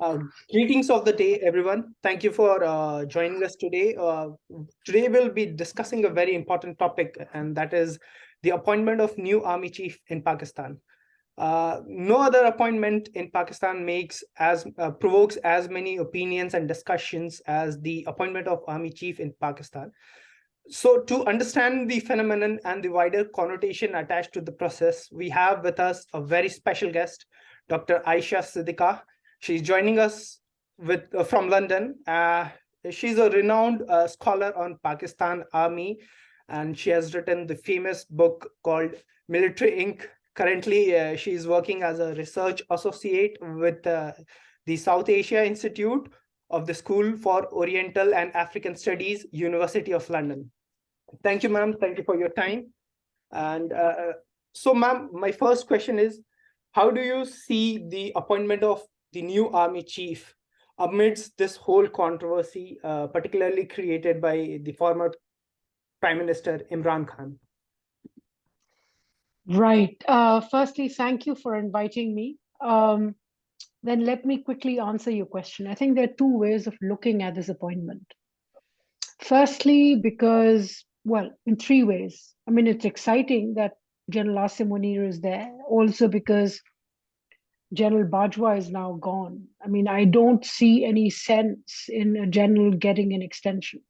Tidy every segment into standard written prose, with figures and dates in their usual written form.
Uh, Greetings of the day, everyone. Thank you for joining us today. Today, we'll be discussing a very important topic, and that is the appointment of new army chief in Pakistan. No other appointment in Pakistan makes as provokes as many opinions and discussions as the appointment of army chief in Pakistan. So, to understand the phenomenon and the wider connotation attached to the process, we have with us a very special guest, Dr. Ayesha Siddiqa. She's joining us from London. She's a renowned scholar on Pakistan Army, and she has written the famous book called Military Inc. Currently, she is working as a research associate with the South Asia Institute of the School for Oriental and African Studies, University of London. Thank you, ma'am. Thank you for your time. And so, ma'am, my first question is, how do you see the appointment of the new army chief amidst this whole controversy, particularly created by the former Prime Minister Imran Khan? Right. Firstly, thank you for inviting me. Then let me quickly answer your question. I think there are two ways of looking at this appointment. Firstly, because, well, in three ways. I mean, it's exciting that General Asim Munir is there. Also, because General Bajwa is now gone. I mean, I don't see any sense in a general getting an extension.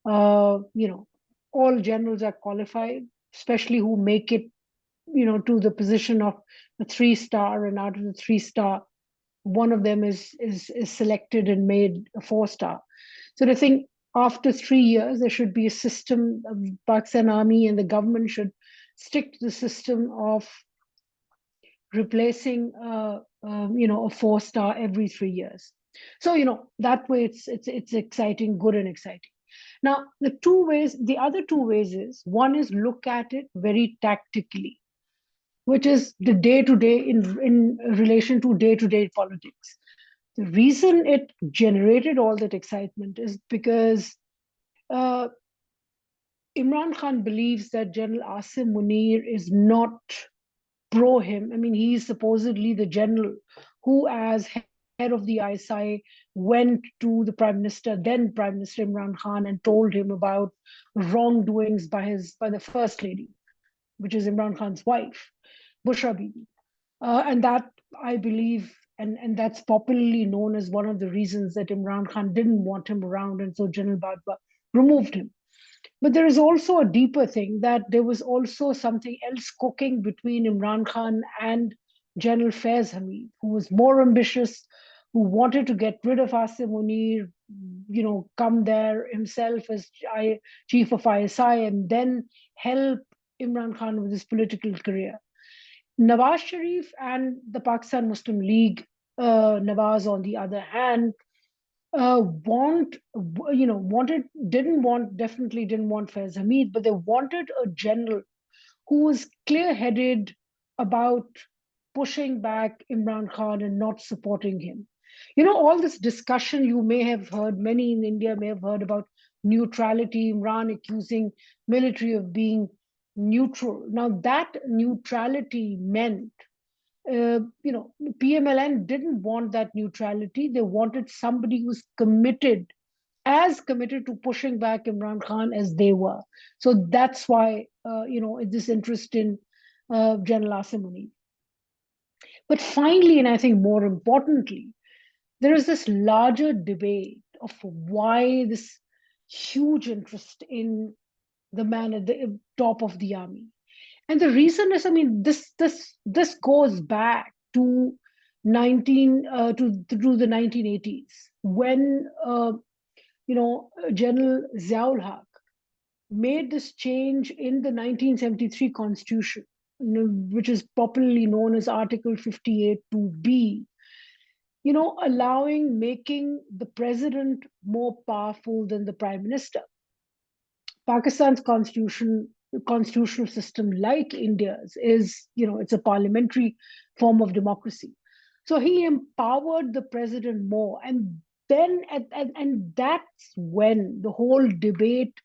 Uh, you know, all generals are qualified, especially who make it to the position of a 3-star, and out of the 3-star, one of them is selected and made a 4-star. So I think after 3 years, there should be a system of Pakistan Army, and the government should stick to the system of replacing a 4-star every 3 years. So that way it's exciting, good and exciting. Now the other two ways is, one is look at it very tactically, which is the day to day in relation to day to day politics. The reason it generated all that excitement is because uh, Imran Khan believes that General Asim Munir is not pro him. I mean, he is supposedly the general who, as head of the ISI, went to the then Prime Minister Imran Khan, and told him about wrongdoings by the First Lady, which is Imran Khan's wife, Bushra Bibi. And that, I believe, and that's popularly known as one of the reasons that Imran Khan didn't want him around, and so General Bajwa removed him. But there is also a deeper thing, that there was also something else cooking between Imran Khan and General Faiz Hamid, who was more ambitious, who wanted to get rid of Asim Munir, come there himself as chief of ISI, and then help Imran Khan with his political career. Nawaz Sharif and the Pakistan Muslim League, Nawaz on the other hand, definitely didn't want Faiz Hamid, but they wanted a general who was clear-headed about pushing back Imran Khan and not supporting him. All this discussion you may have heard, many in India may have heard about neutrality, Imran accusing military of being neutral. Now, that neutrality meant, PMLN didn't want that neutrality. They wanted somebody who's as committed to pushing back Imran Khan as they were. So that's why, this interest in General Asim Munir. But finally, and I think more importantly, there is this larger debate of why this huge interest in the man at the top of the army. And the reason is, I mean, this goes back to 19 to the 1980s, when General Ziaul Haq made this change in the 1973 Constitution, which is popularly known as Article 58 2B, making the president more powerful than the prime minister. Pakistan's constitutional system, like India's, is, it's a parliamentary form of democracy. So he empowered the president more, and then and that's when the whole debate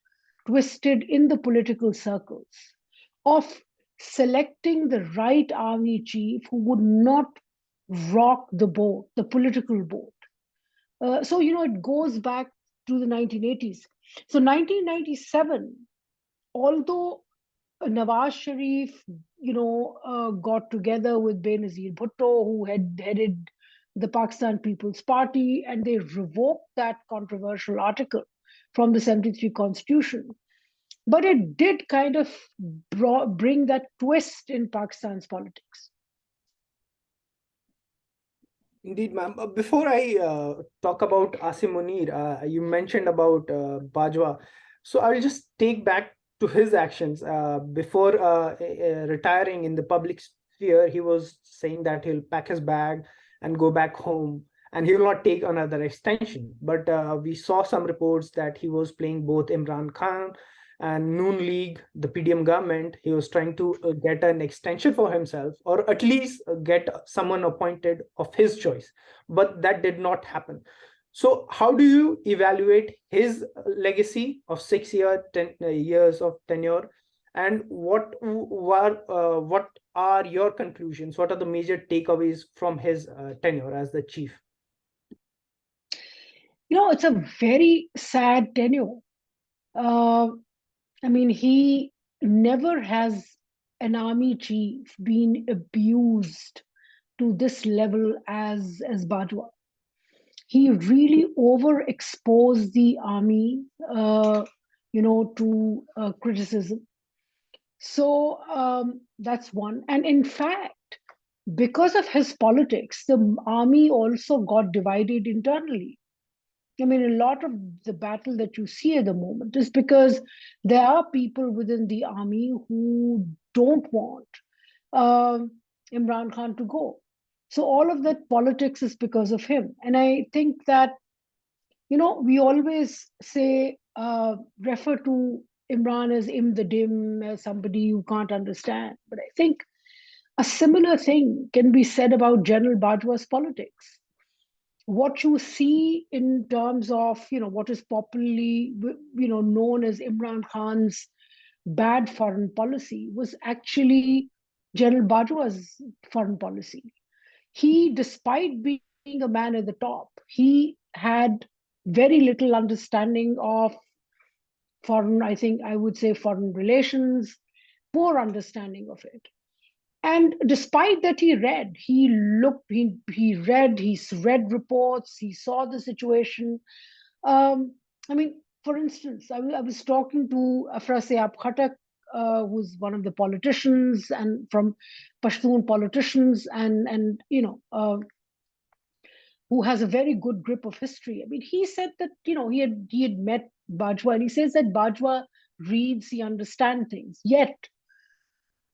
twisted in the political circles of selecting the right army chief who would not rock the boat, the political boat. So, it goes back to the 1980s. So, 1997, although Nawaz Sharif, got together with Benazir Bhutto, who had headed the Pakistan People's Party, and they revoked that controversial article from the 73 Constitution. But it did kind of bring that twist in Pakistan's politics. Indeed, ma'am. Before I talk about Asim Munir, you mentioned about Bajwa. So I'll just take back to his actions. Before retiring in the public sphere, he was saying that he'll pack his bag and go back home and he will not take another extension. But we saw some reports that he was playing both Imran Khan and Noon League, the PDM government. He was trying to get an extension for himself, or at least get someone appointed of his choice. But that did not happen. So, how do you evaluate his legacy of 10 years of tenure, and what are your conclusions? What are the major takeaways from his tenure as the chief? It's a very sad tenure. Uh, I mean, he never has an army chief been abused to this level as Bajwa. He really overexposed the army, to criticism. So that's one. And in fact, because of his politics, the army also got divided internally. I mean, a lot of the battle that you see at the moment is because there are people within the army who don't want um Imran Khan to go. So all of that politics is because of him. And I think that, we always say, refer to Imran as Im the Dim, as somebody you can't understand. But I think a similar thing can be said about General Bajwa's politics. What you see in terms of, what is popularly, known as Imran Khan's bad foreign policy was actually General Bajwa's foreign policy. He, despite being a man at the top, he had very little understanding of foreign, I think I would say, foreign relations, poor understanding of it. And despite that, he read reports, he saw the situation. I mean, for instance, I was talking to Afrasiab Khatak, who's one of the politicians and from Pashtun politicians, and who has a very good grip of history. I mean, he said that he had met Bajwa, and he says that Bajwa reads, he understands things. Yet,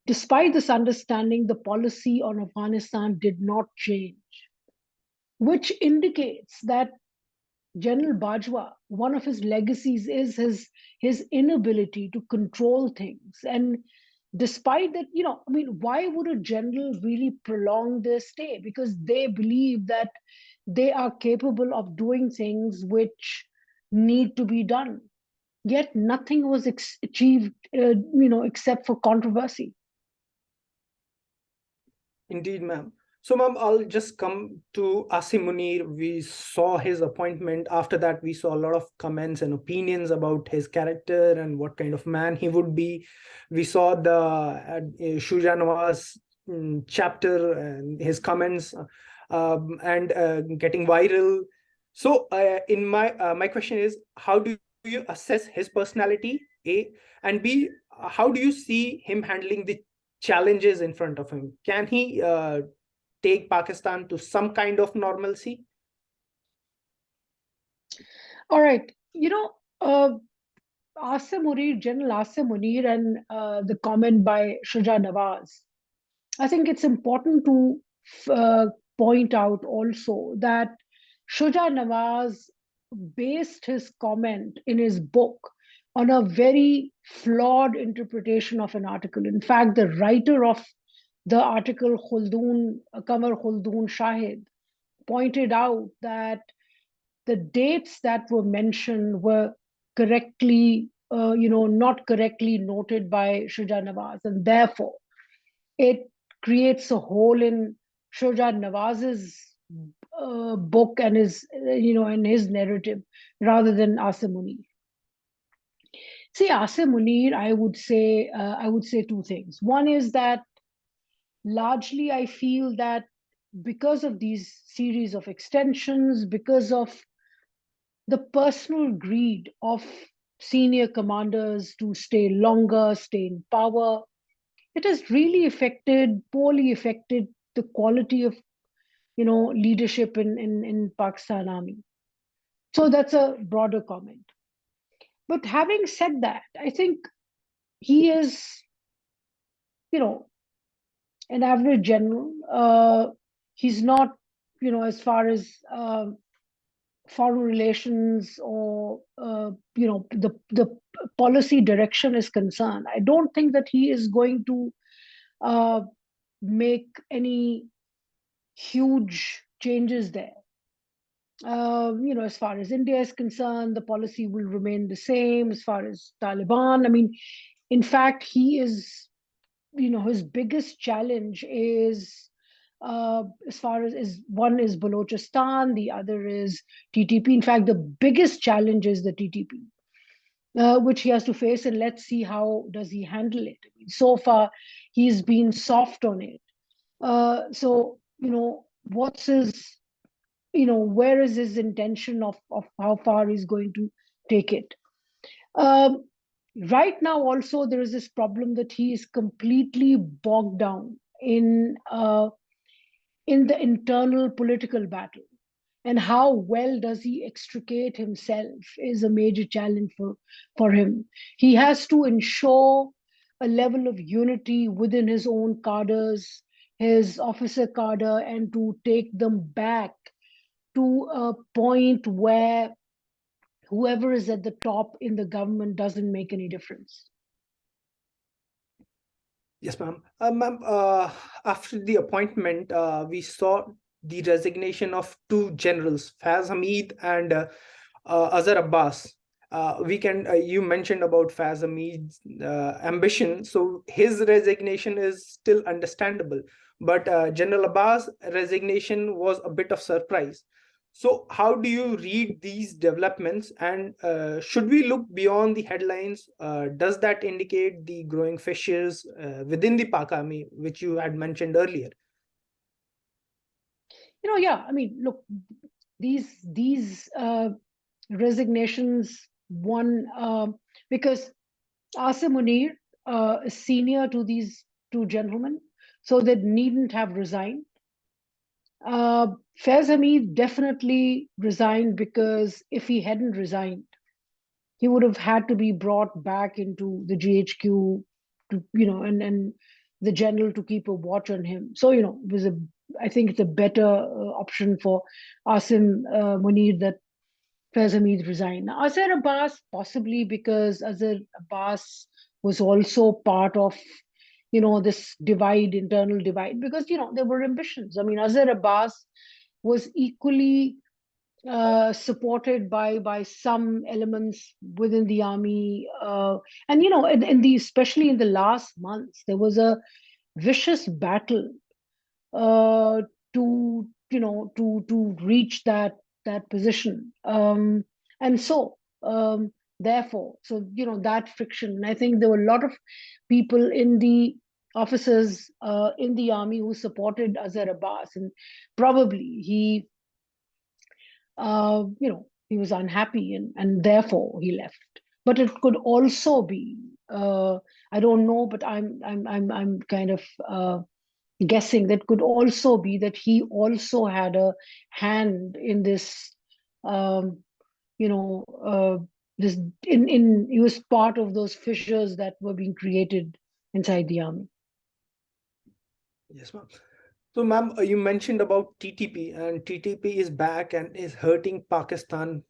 despite this understanding, the policy on Afghanistan did not change, which indicates that General Bajwa, one of his legacies is his inability to control things. And despite that, I mean, why would a general really prolong their stay? Because they believe that they are capable of doing things which need to be done. Yet nothing was achieved, except for controversy. Indeed, ma'am. So, ma'am, I'll just come to Asim Munir. We saw his appointment. After that, we saw a lot of comments and opinions about his character and what kind of man he would be. We saw the Shuja Nawaz chapter and his comments and getting viral. So, in my question is, how do you assess his personality? A, and B, how do you see him handling the challenges in front of him? Can he take Pakistan to some kind of normalcy? All right. General Asim Munir, and the comment by Shuja Nawaz. I think it's important to uh, point out also that Shuja Nawaz based his comment in his book on a very flawed interpretation of an article. In fact, the writer of the article, Kamar Khuldoon Shahid, pointed out that the dates that were mentioned were not correctly noted by Shuja Nawaz, and therefore it creates a hole in Shojad Nawaz's book and his, and his narrative, rather than Asim Munir. See, Asim Munir, I would say two things. One is that largely I feel that because of these series of extensions, because of the personal greed of senior commanders to stay longer, stay in power, it has really poorly affected the quality of, leadership in Pakistan Army. So that's a broader comment. But having said that, I think he is, you know, an average general. He's not, as far as foreign relations or the policy direction is concerned, I don't think that he is going to uh, make any huge changes there. As far as India is concerned, the policy will remain the same. As far as Taliban, I mean, in fact, he is, his biggest challenge is, as far as is one is Balochistan, the other is TTP. In fact, the biggest challenge is the TTP, which he has to face, and let's see how does he handle it. I mean, so far, he's been soft on it. So, what's his, where is his intention of how far he's going to take it? Um, right now, also, there is this problem that he is completely bogged down in the internal political battle. And how well does he extricate himself is a major challenge for him. He has to ensure a level of unity within his own cadres, his officer cadre, and to take them back to a point where whoever is at the top in the government doesn't make any difference. Yes, ma'am. Ma'am, after the appointment, we saw the resignation of two generals, Faz Hamid and Azhar Abbas. You mentioned about Faz Hamid's ambition, so his resignation is still understandable. But General Abbas' resignation was a bit of surprise. So, how do you read these developments, and should we look beyond the headlines? Does that indicate the growing fissures within the Pak Army, which you had mentioned earlier? Yeah, I mean, look, these resignations, one, because Asim Munir is senior to these two gentlemen, so they needn't have resigned. Faiz Hamid definitely resigned, because if he hadn't resigned, he would have had to be brought back into the GHQ to, and the general to keep a watch on him. So, it was I think it's a better option for Asim Munir that Faiz Hamid resigned. Now, Azhar Abbas, possibly because Azhar Abbas was also part of, this internal divide, because, there were ambitions. I mean, Azhar Abbas was equally supported by some elements within the army, and in the especially in the last months, there was a vicious battle uh, to reach that position, and so therefore, so that friction. And I think there were a lot of people in the officers in the army who supported Azhar Abbas, and probably he was unhappy, and therefore he left. But it could also be, I don't know, but I'm kind of guessing that could also be that he also had a hand in this, um, you know, this in he was part of those fissures that were being created inside the army. Yes, ma'am. So, ma'am, you mentioned about TTP, and TTP is back and is hurting Pakistan.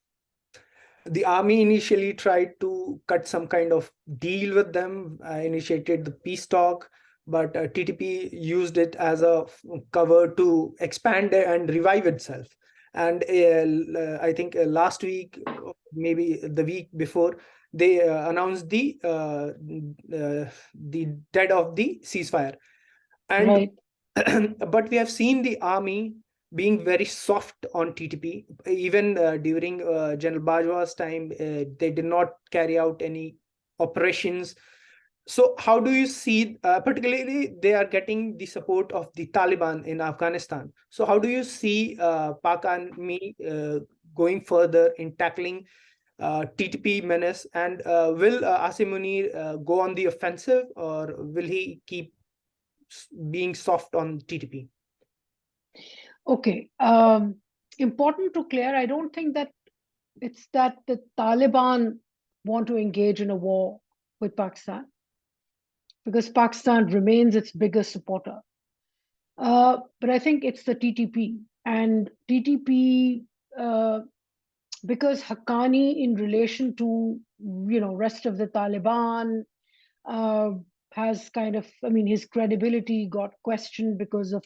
The army initially tried to cut some kind of deal with them, initiated the peace talk, but TTP used it as a cover to expand and revive itself. And I think last week, maybe the week before, they announced the dead of the ceasefire. And Right. but we have seen the army being very soft on TTP. Even during General Bajwa's time, they did not carry out any operations. So how do you see, particularly they are getting the support of the Taliban in Afghanistan. So how do you see Pak Army going further in tackling TTP menace? And will Asim Munir go on the offensive, or will he keep being soft on TTP? Okay. Important to clear, I don't think that it's that the Taliban want to engage in a war with Pakistan, because Pakistan remains its biggest supporter. But I think it's the TTP. And TTP, because Haqqani, in relation to rest of the Taliban, uh, has kind of, I mean, his credibility got questioned because of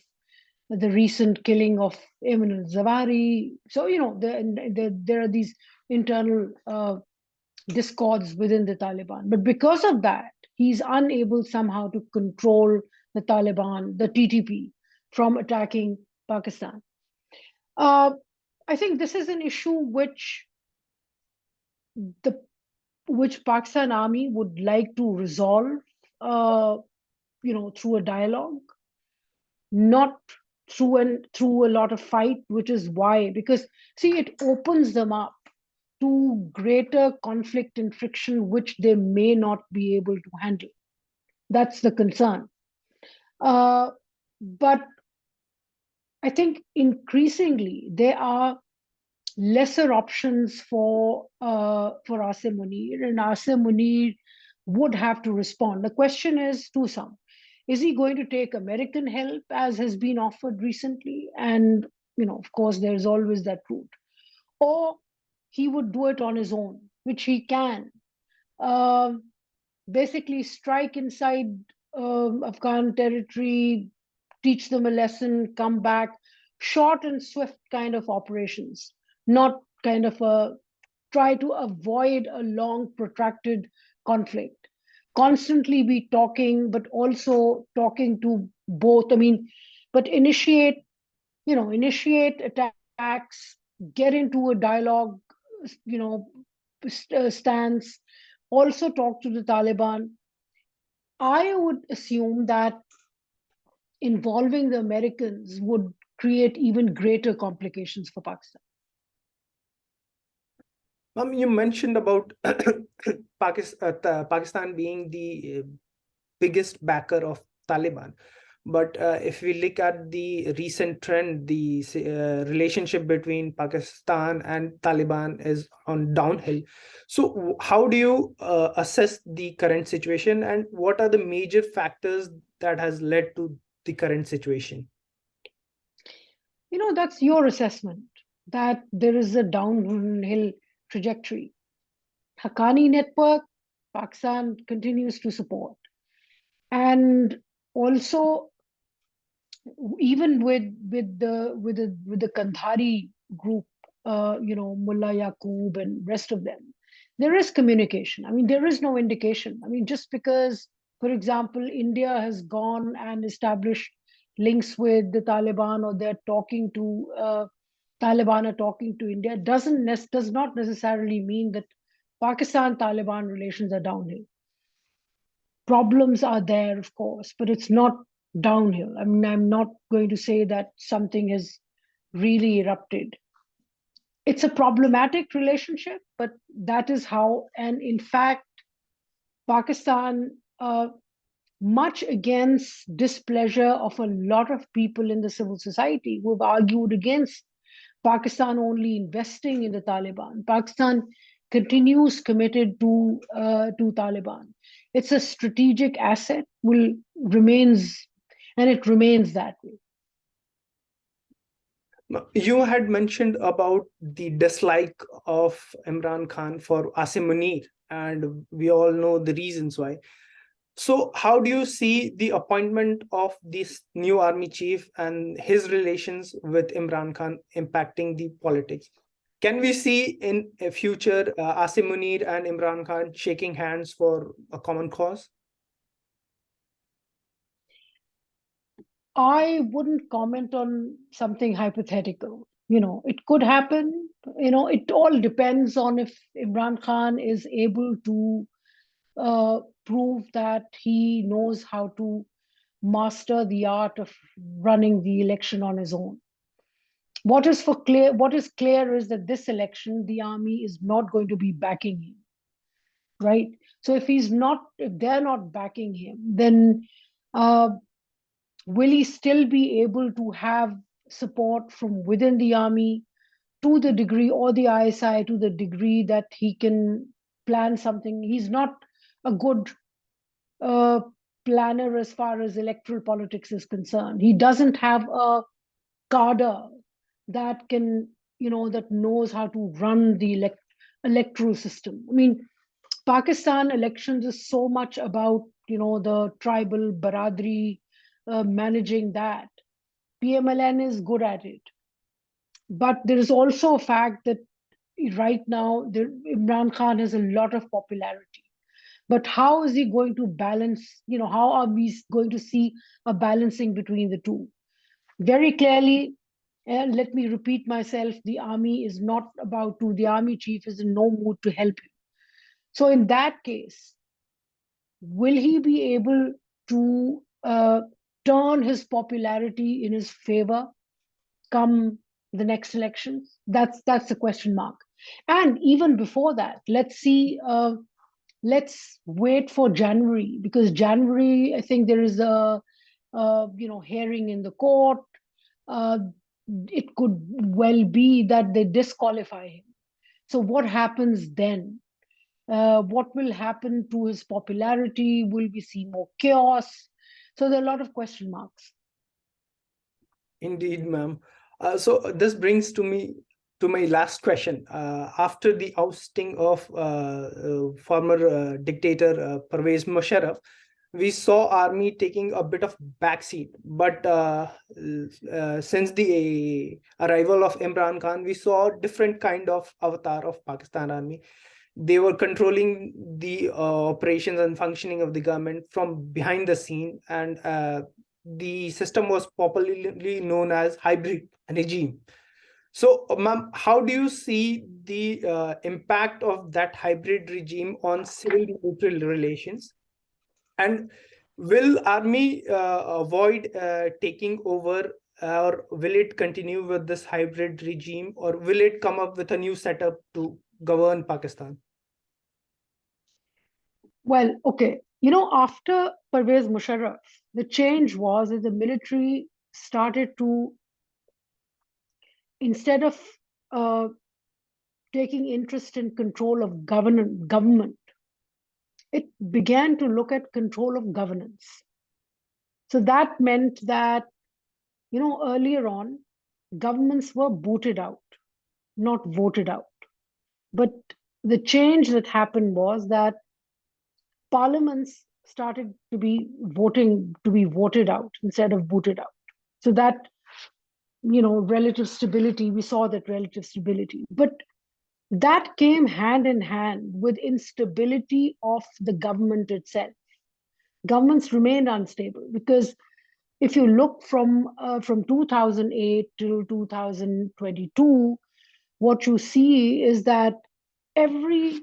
the recent killing of Ayman al-Zawahiri. So there are these internal discords within the Taliban. But because of that, he's unable somehow to control the Taliban, the TTP, from attacking Pakistan. Uh, I think this is an issue the which Pakistan army would like to resolve, uh, through a dialogue, not through a lot of fight. Which is why, because see, it opens them up to greater conflict and friction, which they may not be able to handle. That's the concern. But I think increasingly there are lesser options for Asim Munir, and Asim Munir would have to respond. The question is two-some. Is he going to take American help, as has been offered recently? And of course, there's always that route. Or he would do it on his own, which he can. Um, Basically, strike inside Afghan territory, teach them a lesson, come back. Short and swift kind of operations, not kind of a try to avoid a long, protracted conflict. Constantly be talking, but also talking to both. I mean, but initiate attacks, get into a dialogue, you know, stance, also talk to the Taliban. I would assume that involving the Americans would create even greater complications for Pakistan. You mentioned about Pakistan being the biggest backer of Taliban. But if we look at the recent trend, the relationship between Pakistan and Taliban is on downhill. So, how do you assess the current situation, and what are the major factors that has led to the current situation? That's your assessment, that there is a downhill trajectory. Haqqani network, Pakistan continues to support. And also, even with the Kandhari group, Mullah Yaqub and rest of them, there is communication. I mean, there is no indication. I mean, just because, for example, India has gone and established links with the Taliban, or they're talking to Taliban are talking to India, does not necessarily mean that Pakistan Taliban relations are downhill. Problems are there, of course, but it's not downhill. I mean, I'm not going to say that something has really erupted. It's a problematic relationship, but that is how. And in fact, Pakistan, much against displeasure of a lot of people in the civil society who have argued against Pakistan only investing in the Taliban. Pakistan continues committed to Taliban. It's a strategic asset, will remains, and it remains that way. You had mentioned about the dislike of Imran Khan for Asim Munir, and we all know the reasons why. So, how do you see the appointment of this new army chief and his relations with Imran Khan impacting the politics? Can we see in a future Asim Munir and Imran Khan shaking hands for a common cause? I wouldn't comment on something hypothetical. It could happen. It all depends on if Imran Khan is able to prove that he knows how to master the art of running the election on his own. What is clear is that this election, the army is not going to be backing him, right? So if they're not backing him, then uh, will he still be able to have support from within the army to the degree, or the ISI to the degree that he can plan something? He's not a good uh, planner as far as electoral politics is concerned. He doesn't have a cadre that can, that knows how to run the electoral system. I mean, Pakistan elections is so much about, the tribal baradri, managing that. PMLN is good at it. But there is also a fact that right now, Imran Khan has a lot of popularity. But how is he going to balance, how are we going to see a balancing between the two? Very clearly, and let me repeat myself, the army is not about to, the army chief is in no mood to help him. So in that case, will he be able to turn his popularity in his favor come the next elections? That's the question mark. And even before that, let's see. Let's wait for January, because January, I think there is a hearing in the court. Uh, it could well be that they disqualify him. So what happens then? What will happen to his popularity? Will we see more chaos? So there are a lot of question marks. Indeed, ma'am. So this brings to my last question. After the ousting of former dictator Pervez Musharraf, we saw army taking a bit of backseat. But since the arrival of Imran Khan, we saw different kind of avatar of Pakistan army. They were controlling the operations and functioning of the government from behind the scene, and the system was popularly known as hybrid regime. So, ma'am, how do you see the impact of that hybrid regime on civil neutral relations? And will army avoid taking over, or will it continue with this hybrid regime, or will it come up with a new setup to govern Pakistan? Well, okay. After Pervez Musharraf, the change was that the military started to, instead of uh, taking interest in control of government, it began to look at control of governance. So that meant that, earlier on, governments were booted out, not voted out. But the change that happened was that parliaments started to be voted out instead of booted out. So that, relative stability, we saw that relative stability. But that came hand in hand with instability of the government itself. Governments remained unstable because if you look from 2008 till 2022, what you see is that every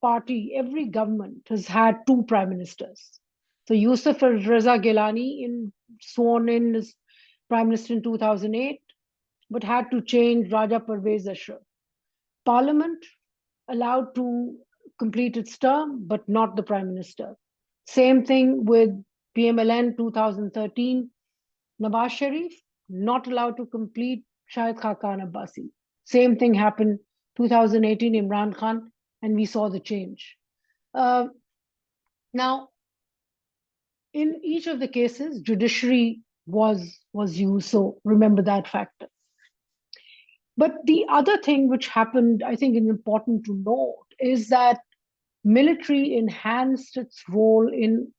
every government has had two prime ministers. So Yusuf Raza Gilani sworn in as prime minister in 2008, but had to change Raja Parvez Ashraf. Parliament allowed to complete its term, but not the prime minister. Same thing with PMLN 2013. Nawaz Sharif not allowed to complete Shahid Khaqan Abbasi. Same thing happened 2018 Imran Khan, and we saw the change. Uh, Now, in each of the cases, judiciary was used. So remember that factor. But the other thing which happened, I think, is important to note, is that military enhanced its role in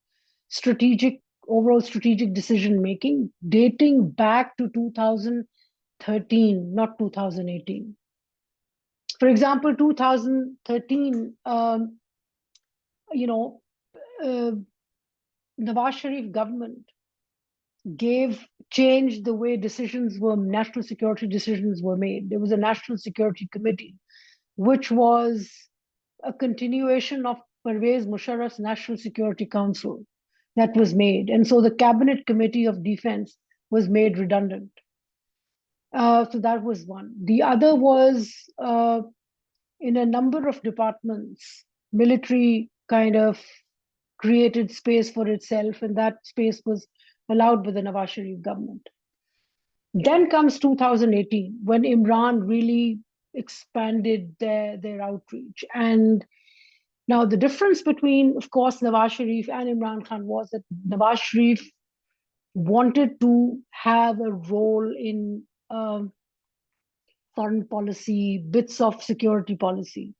overall strategic decision making, dating back to 2013, not 2018. For example, 2013, you know, uh, Nawaz Sharif government gave changed the way national security decisions were made. There was a National Security Committee, which was a continuation of Pervez Musharraf's National Security Council that was made. And so the Cabinet Committee of Defense was made redundant. So that was one. The other was in a number of departments, military kind of created space for itself, and that space was allowed by the Nawaz Sharif government. Then comes 2018, when Imran really expanded their outreach. And now the difference between, of course, Nawaz Sharif and Imran Khan was that Nawaz Sharif wanted to have a role in foreign policy, bits of security policy.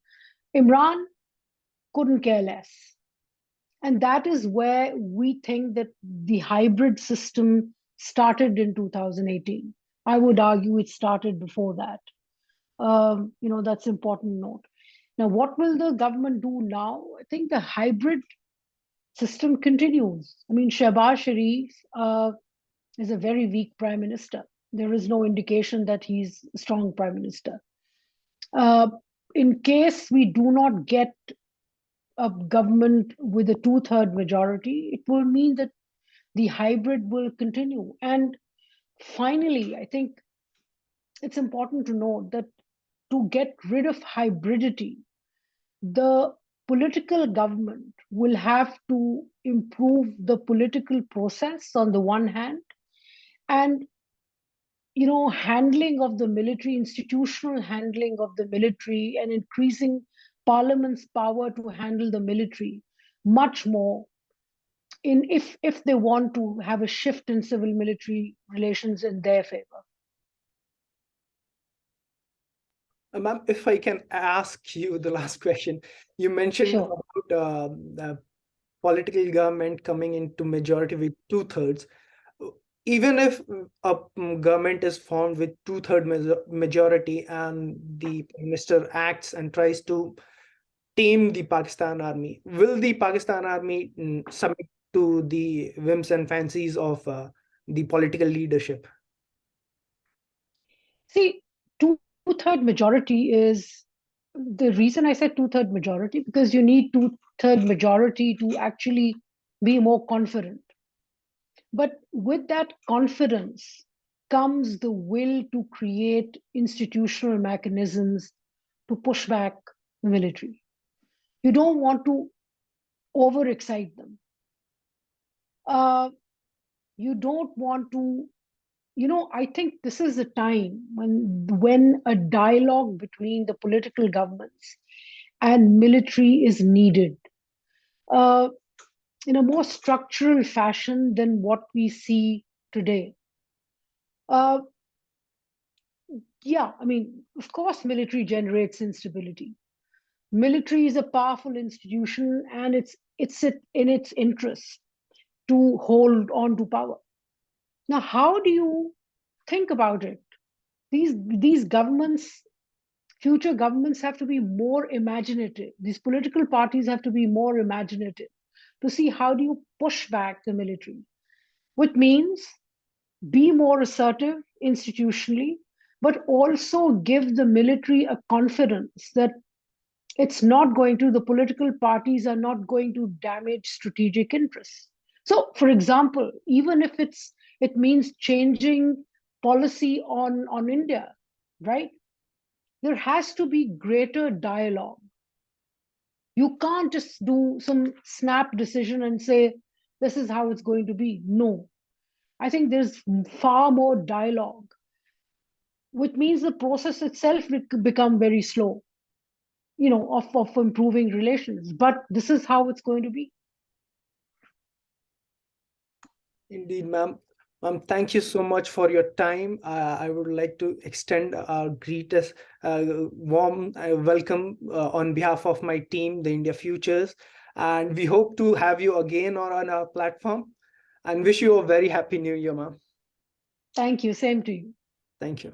Imran couldn't care less. And that is where we think that the hybrid system started in 2018. I would argue it started before that. That's important note. Now, what will the government do now? I think the hybrid system continues. I mean, Shehbaz Sharif is a very weak prime minister. There is no indication that he's a strong prime minister. In case we do not get a government with a 2/3 majority, it will mean that the hybrid will continue. And finally, I think it's important to note that to get rid of hybridity, the political government will have to improve the political process on the one hand, and handling of the military, institutional handling of the military, and increasing parliament's power to handle the military much more if they want to have a shift in civil military relations in their favor. Ma'am, if I can ask you the last question, you mentioned Sure. about the political government coming into majority with 2/3. Even if a government is formed with 2/3 majority and the minister acts and tries to tame the Pakistan army, will the Pakistan army submit to the whims and fancies of the political leadership? See, two-third majority is the reason I said 2/3 majority, because you need 2/3 majority to actually be more confident. But with that confidence comes the will to create institutional mechanisms to push back the military. You don't want to overexcite them. You don't want to, I think this is a time when a dialogue between the political governments and military is needed. In a more structural fashion than what we see today. Yeah, I mean, of course, military generates instability. Military is a powerful institution, and it's in its interest to hold on to power. Now, how do you think about it? These governments, future governments, have to be more imaginative. These political parties have to be more imaginative to see how do you push back the military, which means be more assertive institutionally, but also give the military a confidence that the political parties are not going to damage strategic interests. So, for example, even if it means changing policy on India, right? There has to be greater dialogue. You can't just do some snap decision and say, this is how it's going to be. No. I think there's far more dialogue, which means the process itself will become very slow, of improving relations. But this is how it's going to be. Indeed, ma'am. Ma'am, thank you so much for your time. I would like to extend our greatest warm welcome on behalf of my team, the India Futures. And we hope to have you again on our platform, and wish you a very happy new year, ma'am. Thank you. Same to you. Thank you.